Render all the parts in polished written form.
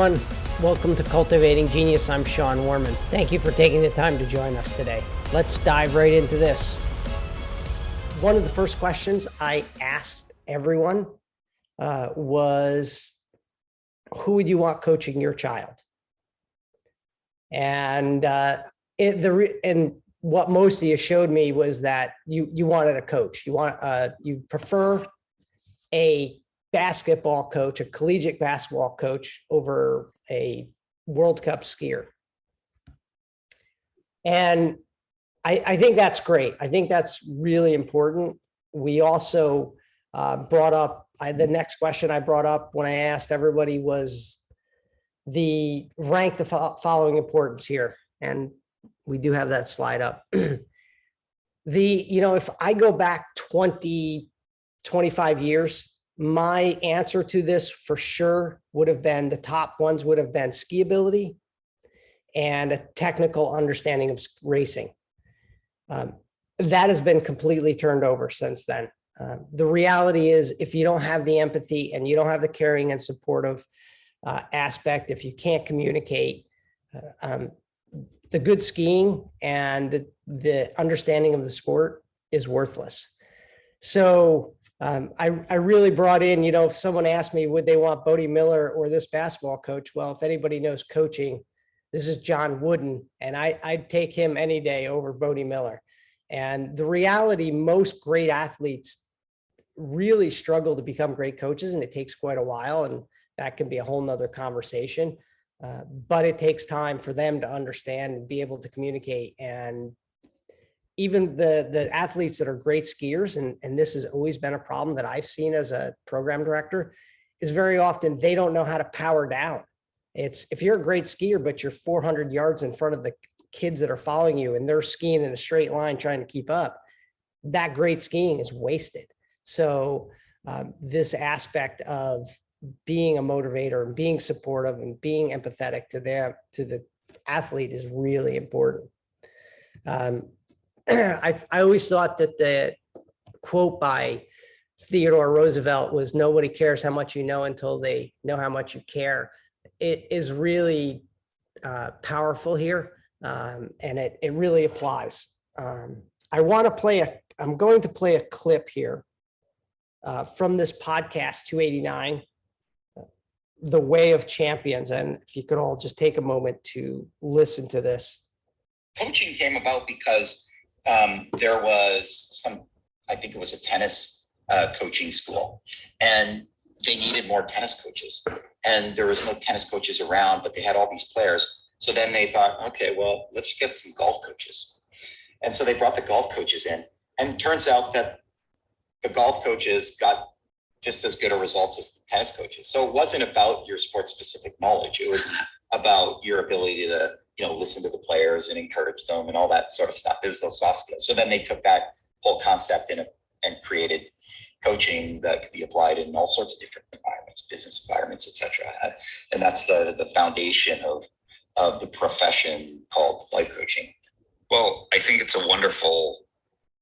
everyone. Welcome to Cultivating Genius. I'm Sean Warman. Thank you for taking the time to join us today. Let's dive right into this. One of the first questions I asked everyone was, who would you want coaching your child? And what most of you showed me was that you wanted a coach. You prefer a basketball coach, a collegiate basketball coach over a World Cup skier. And I think that's great. I think that's really important. We also brought up, the next question I brought up when I asked everybody was the rank the following importance here. And we do have that slide up. If I go back 20, 25 years, my answer to this for sure would have been, the top ones would have been ski ability and a technical understanding of racing. That has been completely turned over since then. The reality is, if you don't have the empathy and you don't have the caring and supportive aspect, if you can't communicate, the good skiing and the understanding of the sport is worthless. So I really brought in, if someone asked me, would they want Bodie Miller or this basketball coach? Well, if anybody knows coaching, this is John Wooden, and I'd take him any day over Bodie Miller. And the reality, most great athletes really struggle to become great coaches, and it takes quite a while, and that can be a whole nother conversation. But it takes time for them to understand and be able to communicate. And even the athletes that are great skiers, and this has always been a problem that I've seen as a program director, is very often they don't know how to power down. It's, if you're a great skier, but you're 400 yards in front of the kids that are following you and they're skiing in a straight line trying to keep up, that great skiing is wasted. So this aspect of being a motivator and being supportive and being empathetic to the athlete is really important. I always thought that the quote by Theodore Roosevelt was, nobody cares how much you know until they know how much you care. It is really powerful here, and it really applies. I'm going to play a clip here from this podcast 289, The Way of Champions. And if you could all just take a moment to listen to this. Coaching came about because there was I think it was a tennis coaching school, and they needed more tennis coaches, and there was no tennis coaches around, but they had all these players. So then they thought, okay, well, let's get some golf coaches. And so they brought the golf coaches in, and it turns out that the golf coaches got just as good a results as the tennis coaches. So it wasn't about your sport specific knowledge. It was about your ability to listen to the players and encourage them and all that sort of stuff. It was those soft skills. So then they took that whole concept and created coaching that could be applied in all sorts of different environments, business environments, etc. And that's the foundation of the profession called life coaching. Well, I think it's a wonderful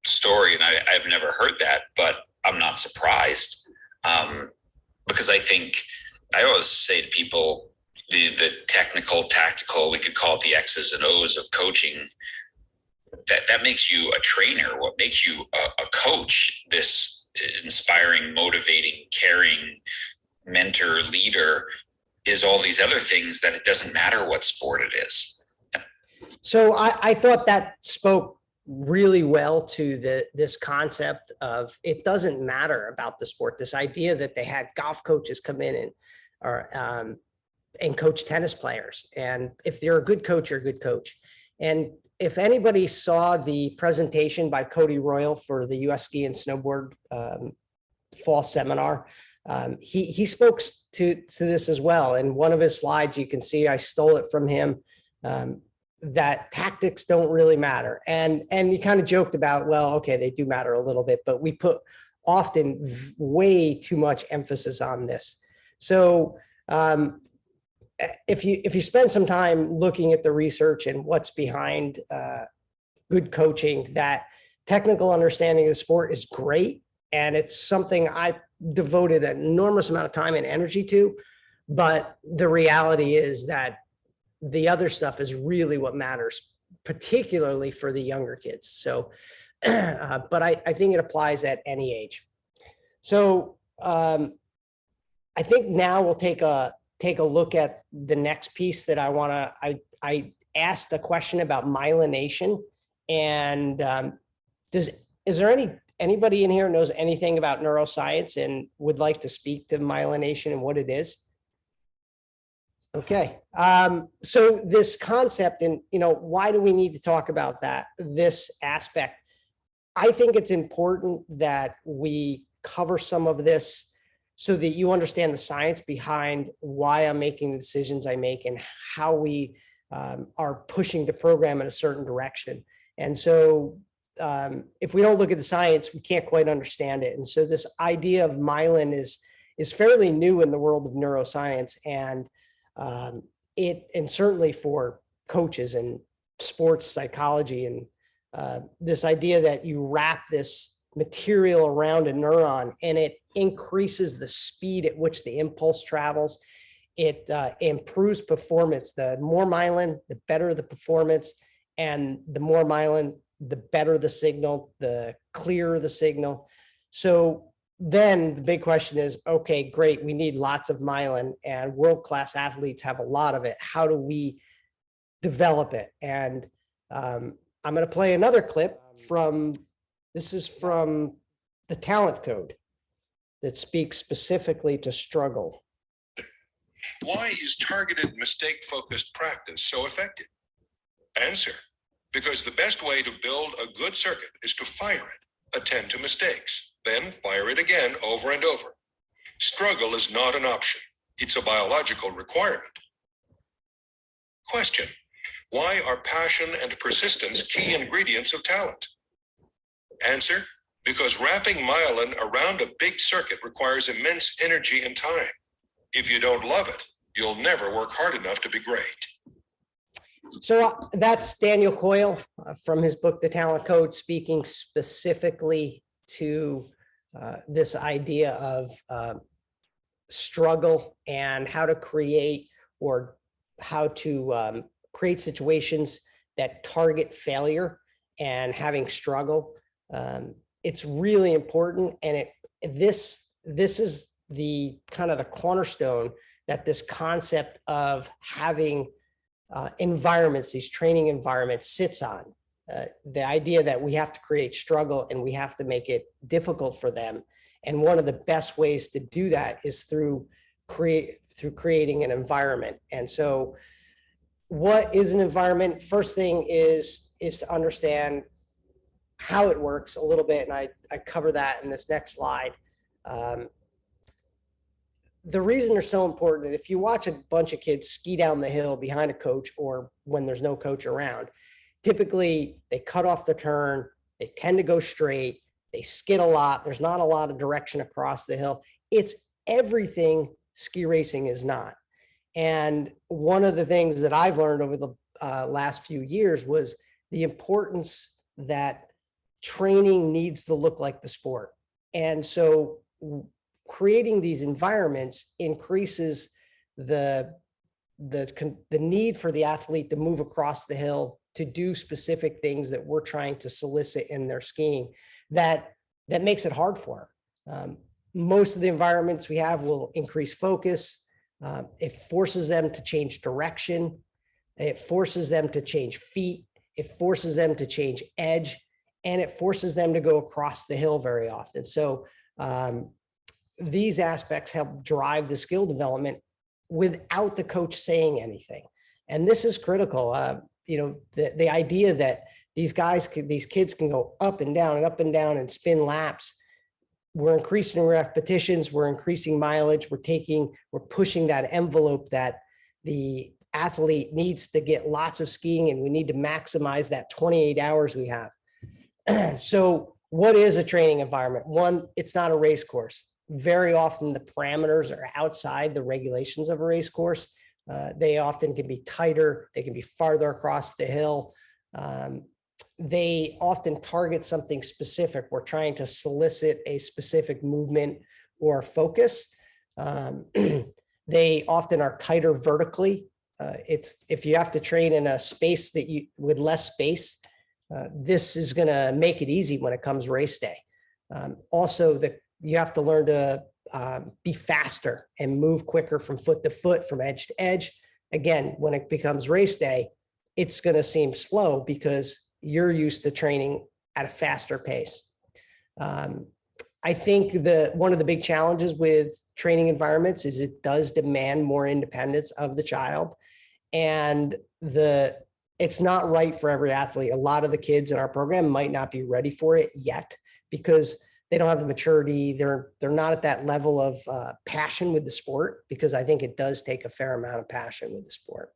story, and I've never heard that, but I'm not surprised, because I always say to people, the technical, tactical, we could call it the X's and O's of coaching, that makes you a trainer. What makes you a coach, this inspiring, motivating, caring mentor, leader, is all these other things that it doesn't matter what sport it is. So I thought that spoke really well to this concept of, it doesn't matter about the sport. This idea that they had golf coaches come in and coach tennis players. And if they're a good coach, you're a good coach. And if anybody saw the presentation by Cody Royal for the US Ski and Snowboard fall seminar, he spoke to this as well. In one of his slides, you can see I stole it from him, that tactics don't really matter. And he kind of joked about, well, okay, they do matter a little bit, but we put often way too much emphasis on this. So if you spend some time looking at the research and what's behind good coaching, that technical understanding of the sport is great. And it's something I devoted an enormous amount of time and energy to. But the reality is that the other stuff is really what matters, particularly for the younger kids. So, but I think it applies at any age. So I think now we'll take a look at the next piece that I asked a question about myelination. And is there anybody in here knows anything about neuroscience and would like to speak to myelination and what it is? Okay. So this concept, and why do we need to talk about this aspect? I think it's important that we cover some of this so that you understand the science behind why I'm making the decisions I make and how we are pushing the program in a certain direction. And so if we don't look at the science, we can't quite understand it. And so this idea of myelin is fairly new in the world of neuroscience, and certainly for coaches and sports psychology, and this idea that you wrap this material around a neuron and it increases the speed at which the impulse travels. It improves performance. The more myelin, the better the performance, and the more myelin, the better the signal, the clearer the signal. So then the big question is, okay, great, we need lots of myelin, and world-class athletes have a lot of it. How do we develop it? And I'm going to play another clip this is from the Talent Code that speaks specifically to struggle. Why is targeted mistake-focused practice so effective? Answer: because the best way to build a good circuit is to fire it, attend to mistakes, then fire it again over and over. Struggle is not an option. It's a biological requirement. Question: why are passion and persistence key ingredients of talent? Answer: because wrapping myelin around a big circuit requires immense energy and time. If you don't love it, you'll never work hard enough to be great. So that's Daniel Coyle from his book, The Talent Code, speaking specifically to this idea of struggle and how to create create situations that target failure and having struggle. It's really important, and this is the kind of the cornerstone that this concept of having environments, these training environments, sits on. The idea that we have to create struggle and we have to make it difficult for them. And one of the best ways to do that is through creating an environment. And so what is an environment? First thing is to understand how it works a little bit. And I cover that in this next slide. The reason they're so important, if you watch a bunch of kids ski down the hill behind a coach or when there's no coach around, typically they cut off the turn, they tend to go straight, they skid a lot, there's not a lot of direction across the hill. It's everything ski racing is not. And one of the things that I've learned over the last few years was the importance that training needs to look like the sport. And so creating these environments increases the need for the athlete to move across the hill, to do specific things that we're trying to solicit in their skiing, that makes it hard for them. Most of the environments we have will increase focus. It forces them to change direction. It forces them to change feet. It forces them to change edge, and it forces them to go across the hill very often. So these aspects help drive the skill development without the coach saying anything. And this is critical. The idea that these kids can go up and down and up and down and spin laps. We're increasing repetitions, we're increasing mileage, we're pushing that envelope that the athlete needs to get lots of skiing, and we need to maximize that 28 hours we have. So what is a training environment? One, it's not a race course. Very often the parameters are outside the regulations of a race course. They often can be tighter, they can be farther across the hill. They often target something specific. We're trying to solicit a specific movement or focus. They often are tighter vertically. It's if you have to train in a space that you with less space, this is going to make it easy when it comes race day. Also, you have to learn to be faster and move quicker from foot to foot, from edge to edge. Again, when it becomes race day, it's going to seem slow because you're used to training at a faster pace. I think one of the big challenges with training environments is it does demand more independence of the child, and it's not right for every athlete. A lot of the kids in our program might not be ready for it yet because they don't have the maturity. They're not at that level of passion with the sport, because I think it does take a fair amount of passion with the sport.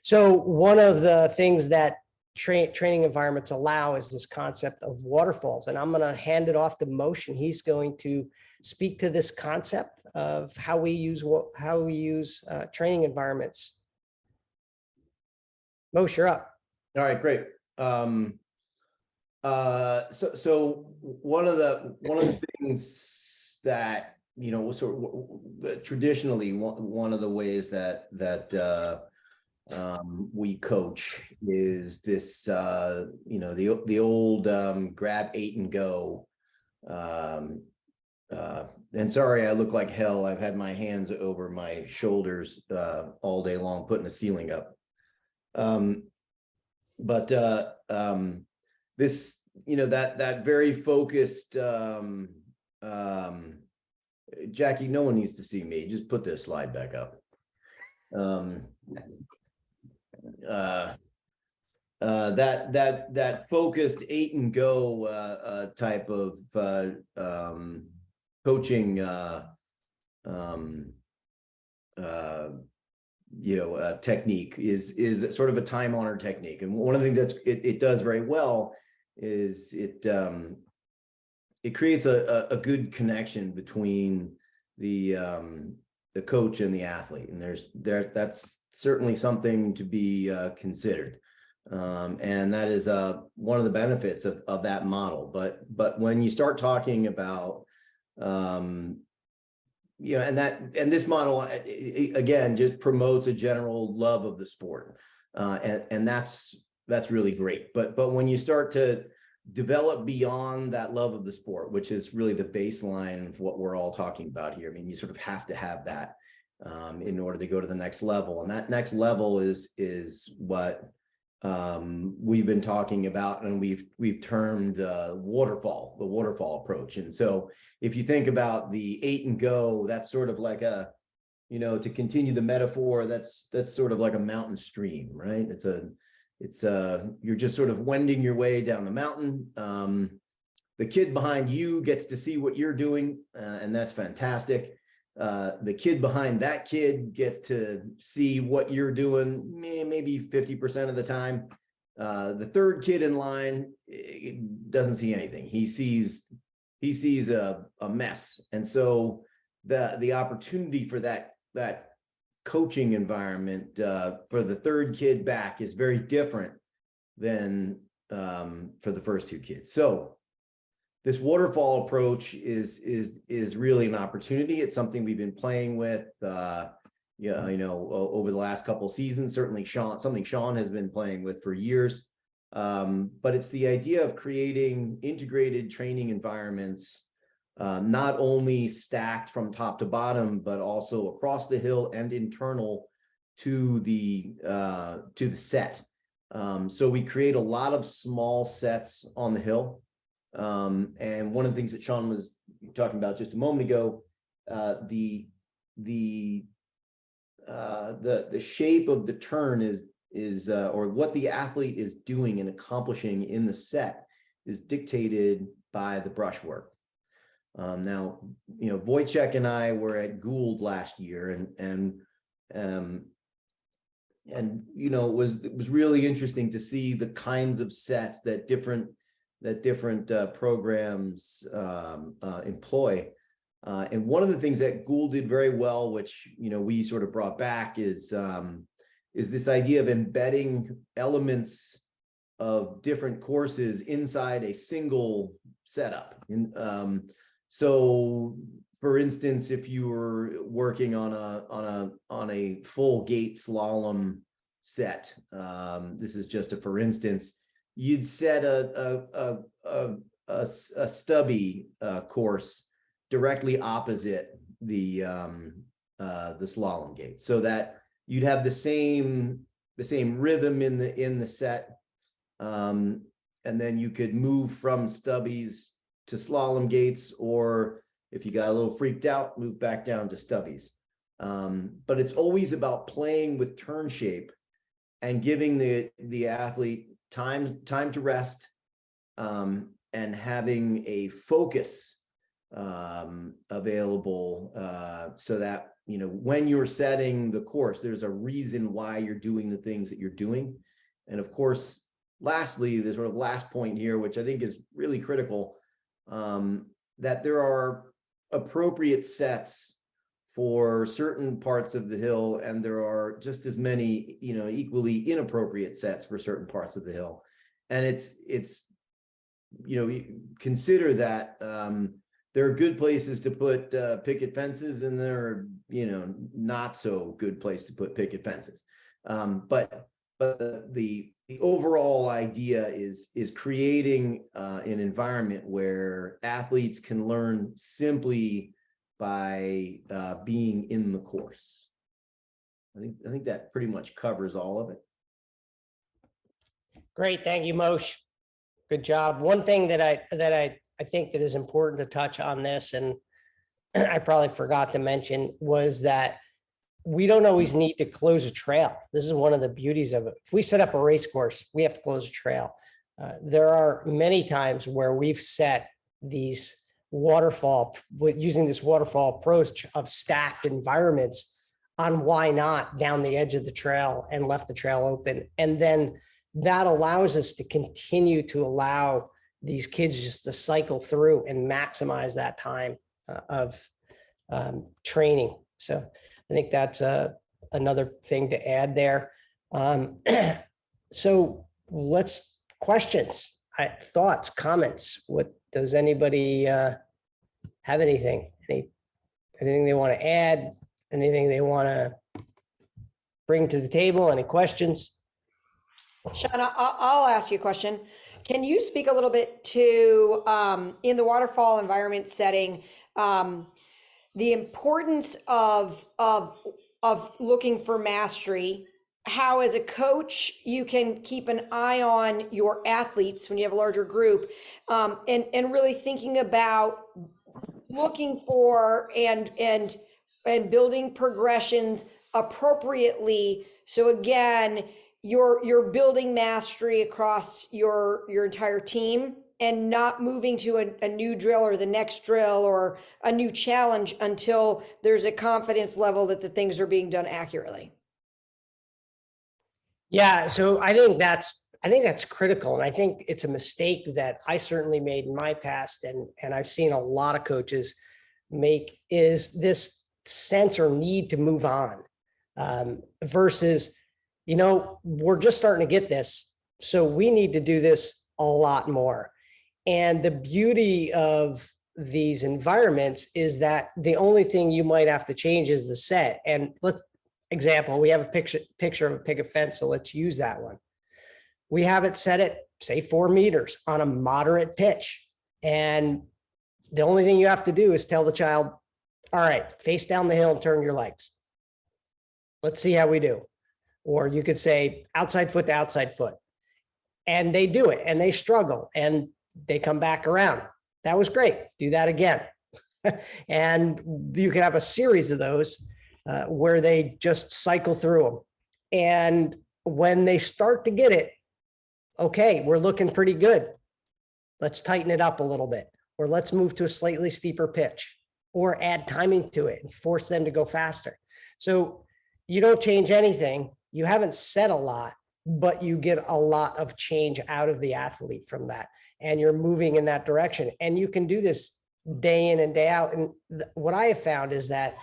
So one of the things that training environments allow is this concept of waterfalls. And I'm going to hand it off to Moshe, and he's going to speak to this concept of how we use training environments. Moshe, you're up. All right, great. So one of the things that, you know, traditionally one of the ways that we coach is this, you know, the old grab 8 and go. And sorry, I look like hell. I've had my hands over my shoulders all day long putting the ceiling up. This, you know, that very focused, Jackie, no one needs to see me. Just put this slide back up. That focused 8 and go type of coaching, technique is sort of a time-honored technique. And one of the things it does very well is it creates a good connection between the coach and the athlete, and that's certainly something to be considered, and that is one of the benefits of that model. But when you start talking about and this model again just promotes a general love of the sport, and that's really great. But when you start to develop beyond that love of the sport, which is really the baseline of what we're all talking about here, I mean, you sort of have to have that in order to go to the next level, and that next level is what we've been talking about, and we've termed the waterfall approach. And so if you think about the 8 and go, that's sort of like to continue the metaphor, that's sort of like a mountain stream, right? You're just sort of wending your way down the mountain. The kid behind you gets to see what you're doing, and that's fantastic. The kid behind that kid gets to see what you're doing maybe 50% of the time. The third kid in line doesn't see anything. He sees a mess. And so the opportunity for that coaching environment for the third kid back is very different than for the first two kids. So this waterfall approach is really an opportunity. It's something we've been playing with, over the last couple of seasons. Certainly, something Sean has been playing with for years. But it's the idea of creating integrated training environments, not only stacked from top to bottom, but also across the hill and internal to the set. So we create a lot of small sets on the hill. And one of the things that Sean was talking about just a moment ago, the shape of the turn is or what the athlete is doing and accomplishing in the set is dictated by the brushwork. Now, Wojciech and I were at Gould last year, and it was really interesting to see the kinds of sets that different programs employ. And one of the things that Gould did very well, which we sort of brought back, is this idea of embedding elements of different courses inside a single setup. And so for instance, if you were working on a full gate slalom set, this is just a for instance, you'd set a stubby course directly opposite the slalom gate, so that you'd have the same rhythm in the set, and then you could move from stubbies to slalom gates, or if you got a little freaked out, move back down to stubbies. But it's always about playing with turn shape and giving the athlete time to rest, and having a focus available, so that, you know, when you're setting the course, there's a reason why you're doing the things that you're doing. And of course, lastly, the sort of last point here, which I think is really critical, that there are appropriate sets for certain parts of the hill, and there are just as many, you know, equally inappropriate sets for certain parts of the hill. And it's you know, consider that there are good places to put picket fences, and there are, you know, not so good place to put picket fences. But the overall idea is creating an environment where athletes can learn simply by being in the course. I think that pretty much covers all of it. Great, thank you, Moshe. Good job. One thing that I think that is important to touch on this, and I probably forgot to mention, was that we don't always need to close a trail. This is one of the beauties of it. If we set up a race course, we have to close a trail. There are many times where we've set these using this waterfall approach of stacked environments on why not down the edge of the trail and left the trail open. And then that allows us to continue to allow these kids just to cycle through and maximize that time of training. So I think that's another thing to add there. So questions, thoughts, comments. What does anybody have? Anything they want to add? Anything they want to bring to the table? Any questions? Sean, I'll ask you a question. Can you speak a little bit to, in the waterfall environment setting, the importance of looking for mastery, how as a coach you can keep an eye on your athletes when you have a larger group, and really thinking about looking for and building progressions appropriately. So again, you're building mastery across your entire team, and not moving to a new drill or the next drill or a new challenge until there's a confidence level that the things are being done accurately. Yeah, so I think that's critical. And I think it's a mistake that I certainly made in my past, and I've seen a lot of coaches make, is this sense or need to move on, versus, you know, we're just starting to get this, so we need to do this a lot more. And the beauty of these environments is that the only thing you might have to change is the set. And example, we have a picture of a picket fence, so let's use that one. We have it set at, say, 4 meters on a moderate pitch. And the only thing you have to do is tell the child, all right, face down the hill and turn your legs. Let's see how we do. Or you could say outside foot to outside foot. And they do it, and they struggle, and they come back around. That was great. Do that again. And you can have a series of those where they just cycle through them. And when they start to get it, okay, we're looking pretty good. Let's tighten it up a little bit, or let's move to a slightly steeper pitch, or add timing to it and force them to go faster. So you don't change anything. You haven't said a lot, but you get a lot of change out of the athlete from that. And you're moving in that direction. And you can do this day in and day out. And what I have found is that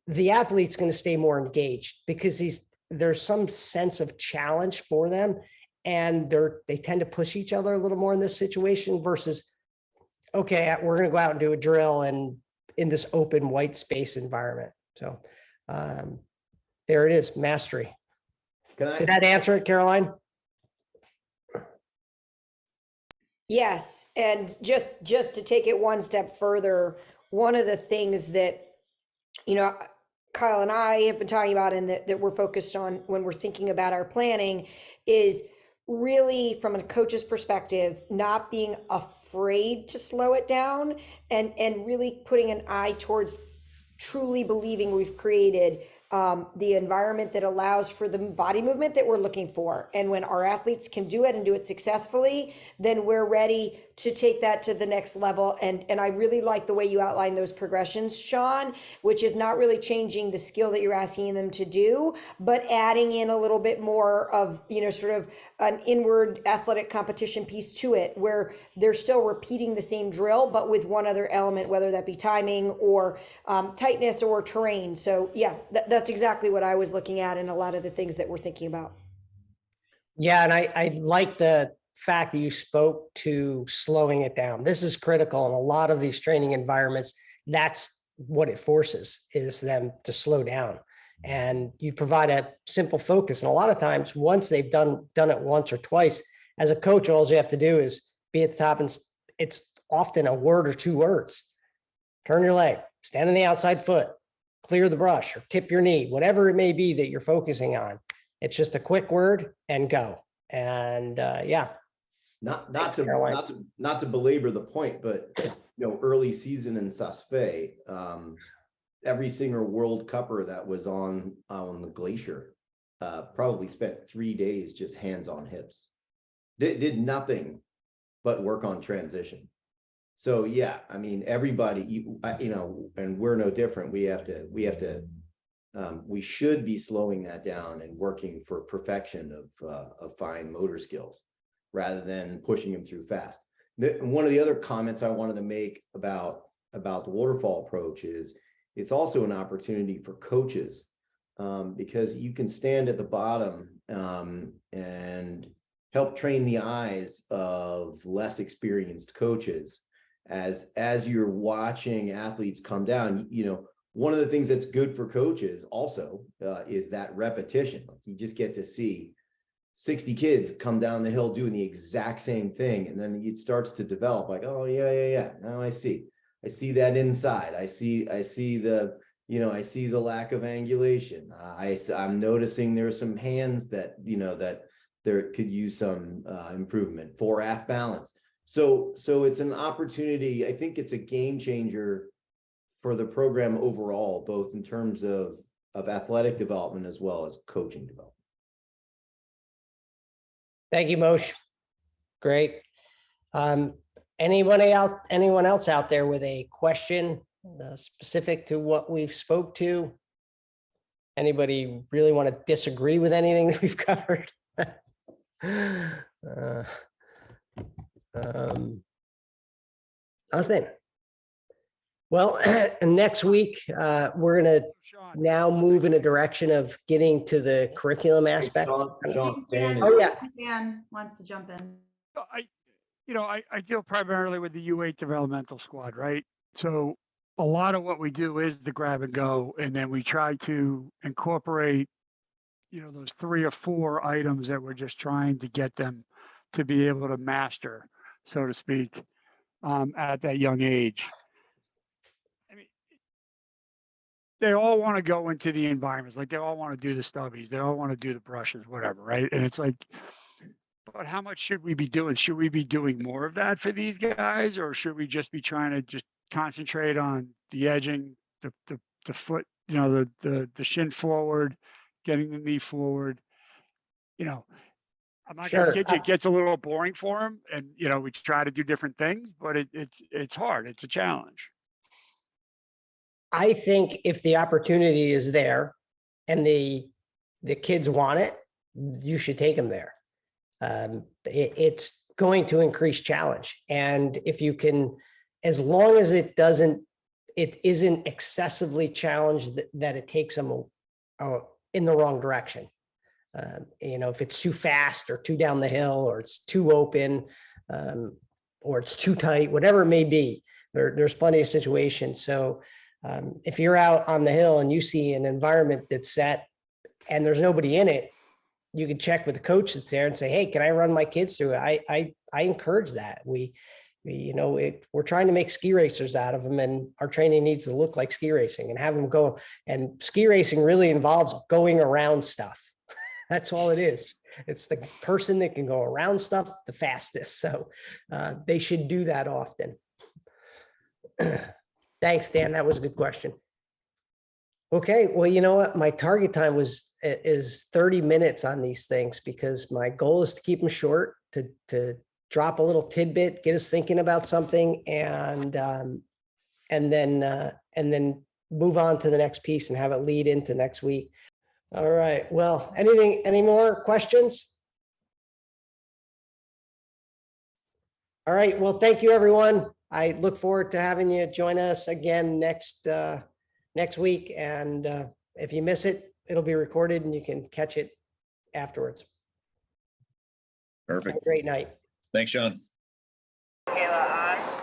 the athlete's going to stay more engaged, because there's some sense of challenge for them. And they tend to push each other a little more in this situation versus, okay, we're going to go out and do a drill, and in this open white space environment. So there it is, mastery. Did that answer it, Caroline? Yes, and just to take it one step further, one of the things that, you know, Kyle and I have been talking about and that we're focused on when we're thinking about our planning is really from a coach's perspective, not being afraid to slow it down and really putting an eye towards truly believing we've created the environment that allows for the body movement that we're looking for. And when our athletes can do it and do it successfully, then we're ready to take that to the next level. And I really like the way you outline those progressions, Sean, which is not really changing the skill that you're asking them to do, but adding in a little bit more of, you know, sort of an inward athletic competition piece to it, where they're still repeating the same drill, but with one other element, whether that be timing or tightness or terrain. So yeah, that's exactly what I was looking at in a lot of the things that we're thinking about. Yeah, and I like the fact that you spoke to slowing it down. This is critical in a lot of these training environments. That's what it forces, is them to slow down. And you provide a simple focus. And a lot of times, once they've done it once or twice, as a coach, all you have to do is be at the top, and it's often a word or two words. Turn your leg, stand on the outside foot, clear the brush, or tip your knee, whatever it may be that you're focusing on. It's just a quick word and go. And yeah. Not to belabor the point, but you know, early season in Saas-Fee, every single World Cupper that was on the glacier probably spent 3 days just hands on hips. Did nothing but work on transition. So yeah, I mean, everybody, you know, and we're no different. We should be slowing that down and working for perfection of fine motor skills, rather than pushing them through fast. One of the other comments I wanted to make about the waterfall approach is it's also an opportunity for coaches, because you can stand at the bottom and help train the eyes of less experienced coaches as you're watching athletes come down. You know, one of the things that's good for coaches also is that repetition. You just get to see 60 kids come down the hill doing the exact same thing. And then it starts to develop like, oh yeah. Now I see that inside. I see the, you know, I see the lack of angulation. I'm noticing there's some hands that, you know, that there could use some improvement. Fore-aft balance. So it's an opportunity. I think it's a game changer for the program overall, both in terms of athletic development as well as coaching development. Thank you, Moshe. Great. Anyone else out there with a question specific to what we've spoke to? Anybody really want to disagree with anything that we've covered? Nothing. Well, next week, we're going to now move in a direction of getting to the curriculum aspect. John, oh, yeah. Dan wants to jump in. I deal primarily with the U8 developmental squad, right? So a lot of what we do is the grab and go, and then we try to incorporate, those 3 or 4 items that we're just trying to get them to be able to master, so to speak, at that young age. I mean, they all want to go into the environments, like they all want to do the stubbies, they all want to do the brushes, whatever, right? And it's like, but how much should we be doing? Should we be doing more of that for these guys, or should we just be trying to just concentrate on the edging, the foot, the shin forward, getting the knee forward? I'm not Sure. gonna kid you, it gets a little boring for them, and we try to do different things, but it's hard. It's a challenge. I think if the opportunity is there and the kids want it, you should take them there. It's going to increase challenge. And if you can, as long as it isn't excessively challenged that it takes them in the wrong direction. If it's too fast or too down the hill, or it's too open, or it's too tight, whatever it may be, There's plenty of situations. So if you're out on the hill and you see an environment that's set and there's nobody in it, you can check with the coach that's there and say, hey, can I run my kids through it? I encourage that. We're trying to make ski racers out of them, and our training needs to look like ski racing and have them go. And ski racing really involves going around stuff. That's all it is. It's the person that can go around stuff the fastest. So they should do that often. Thanks, Dan. That was a good question. Okay, well, you know what? My target time is 30 minutes on these things, because my goal is to keep them short, to drop a little tidbit, get us thinking about something, and then move on to the next piece and have it lead into next week. All right. Well, any more questions? All right. Well, thank you, everyone. I look forward to having you join us again next week. And if you miss it, it'll be recorded and you can catch it afterwards. Perfect. Have a great night. Thanks, Sean. Kayla on.